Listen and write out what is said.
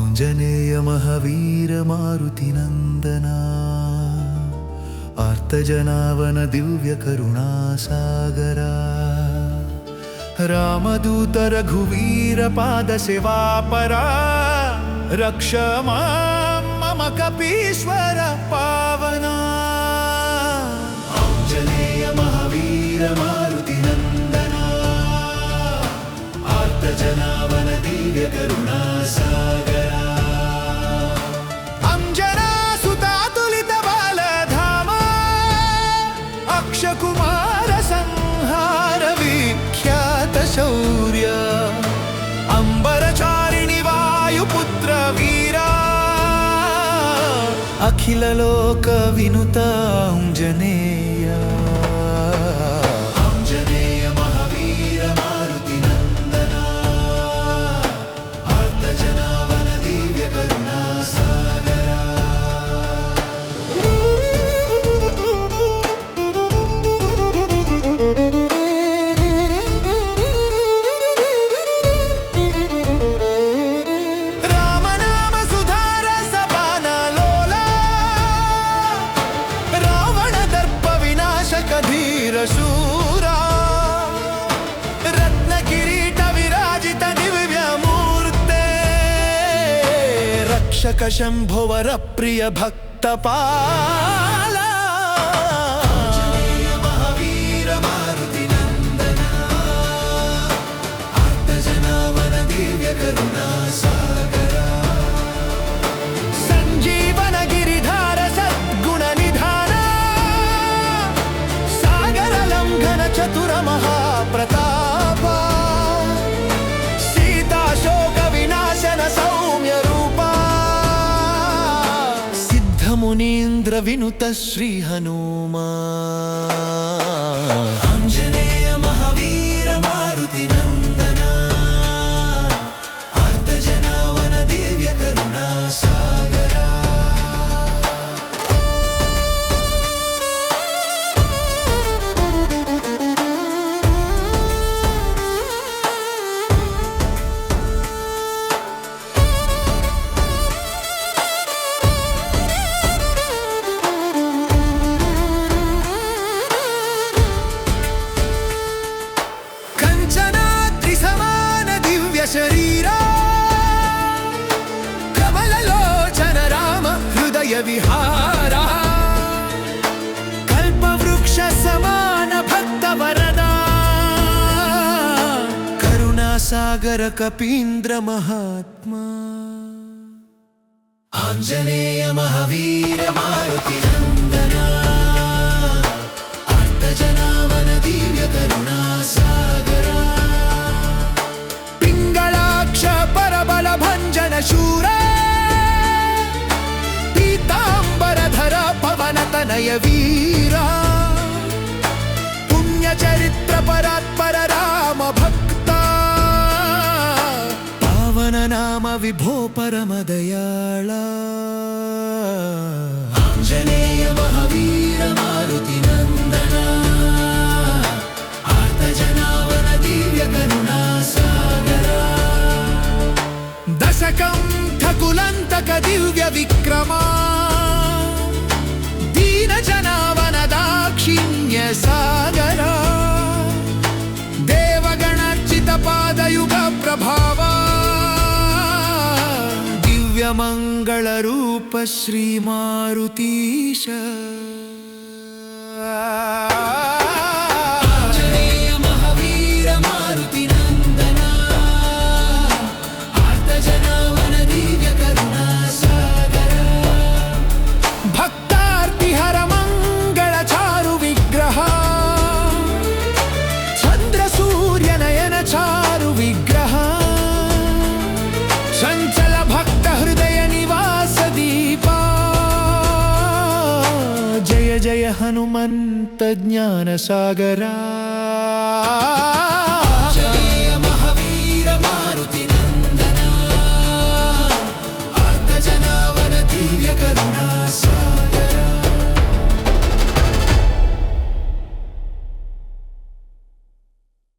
ಆಂಜನೇಯ ಮಹಾವೀರ ಮಾರುತಿ ನಂದನ ಆರ್ತಜನಾವನ ದಿವ್ಯ ಕರುಣಾಸಾಗರ ರಾಮದೂತ ರಘುವೀರ ಪಾದ ಸೇವಾಪರ ರಕ್ಷ ಮಮ ಕಪೀಶ್ವರ ಪಾವನ ಆಂಜನೇಯ ಮಹಾವೀರ ಮಾರುತಿ ನಂದನ ಆರ್ತಜನಾವನ ದಿವ್ಯ ಕರುಣಾಸಾಗರ ಕುಮಾರ ಸಂಹಾರ ವಿಖ್ಯಾತ ಶೌರ್ಯ ಅಂಬರಚಾರಿಣಿ ವಾಯುಪುತ್ರ ವೀರ ಅಖಿಲ ಲೋಕ ವಿನುತ ಆಂಜನೇಯ ಆಂಜನೇಯ ಮಹಾವೀರ ಮಾರುತಿ ನಂದನ ಆರ್ತಜನಾವನ ದಿವ್ಯ ಕರುಣಾಸಾಗರ ಶೂರ ರತ್ನ ಕಿರೀಟ ವಿರಾಜಿತ ದಿವ್ಯ ಮೂರ್ತೆ ರಕ್ಷಕ ಶಂಭುವರ ಪ್ರಿಯ ಭಕ್ತ ಪಾಲ ಆಂಜನೇಯ ಮಹಾವೀರ ಮಾರುತಿ ನಂದನ ಆರ್ತಜನಾವನ ದಿವ್ಯ ಕರುಣಾಸಾಗರ ಸಂಜೀವನ ಗಿರಿಧಾರ ಸದ್ಗುಣ ನಿಧಾನ ಘನ ಚತುರ ಮಹಾಪ್ರತಾಪ ಸೀತಾ ಶೋಕ ವಿನಾಶನ ಸೌಮ್ಯ ರೂಪ ಸಿದ್ಧ ಮುನೀಂದ್ರ ವಿನುತ ಶ್ರೀ ಹನುಮ ಆಂಜನೇಯ ಮಹಾವೀರ ಮಾರುತಿ ನಂದನ ಆರ್ತಜನಾವನ ದಿವ್ಯ ಕರುಣಾಸಾಗರ ಶರೀರ ಕಮಲಲೋಚನ ರಾಮ ಹೃದಯ ವಿಹಾರ ಕಲ್ಪವೃಕ್ಷ ಸಮಾನ ಭಕ್ತ ವರದ ಕರುಣಾಸಾಗರ ಕಪೀಂದ್ರ ಮಹಾತ್ಮ ಆಂಜನೇಯ ಮಹಾವೀರ ಮಾರುತಿ ನಂದನ ಆರ್ತಜನಾವನ ದಿವ್ಯ ಕರುಣಾಸಾಗರ ಪರಬಲ ಭಂಜನ ಶೂರ ಪೀತಾಂಬರಧರ ಪವನತನಯ ವೀರ ಪುಣ್ಯ ಚರಿತ್ರ ಪರಾತ್ಪರ ರಾಮ ಭಕ್ತ ಪಾವನ ನಾಮ ವಿಭೋ ಪರಮ ದಯಾಳ ಆಂಜನೇಯ ಮಹಾವೀರ ಮಾರುತಿ ನಂದನ ಆರ್ತಜನಾವನ ದಿವ್ಯ ಕರುಣಾಸಾಗರ ದಶಕಂಠ ಕುಲಂತಕ ದಿವ್ಯ ವಿಕ್ರಮ ದೀನ ಜನಾವನ ದಾಕ್ಷಿಣ್ಯ ಸಾಗರ ದೇವಗಣರ್ಚಿತ ಪಾದಯುಗ ಪ್ರಭಾವ ದಿವ್ಯ ಮಂಗಳ ರೂಪ ಶ್ರೀ ಮಾರುತೀಶ ಆಂಜನೇಯ ಮಹಾವೀರ ಮಾರುತಿ ನಂದನ ಆರ್ತಜನಾವನ ದಿವ್ಯ ಕರುಣಾಸಾಗರ ಭಕ್ತಾರ್ತಿ ಹರ ಮಂಗಳ ಚಾರು ವಿಗ್ರಹ ಚಂದ್ರ ಸೂರ್ಯ ನಯನ ಚಾರು ವಿಗ್ರಹ ಚಂಚಲ ಭಕ್ತ ಹೃದಯ ನಿವಾಸ ದೀಪ ಜಯ ಜಯ ಹನುಮಂತ ಜ್ಞಾನ ಸಾಗರ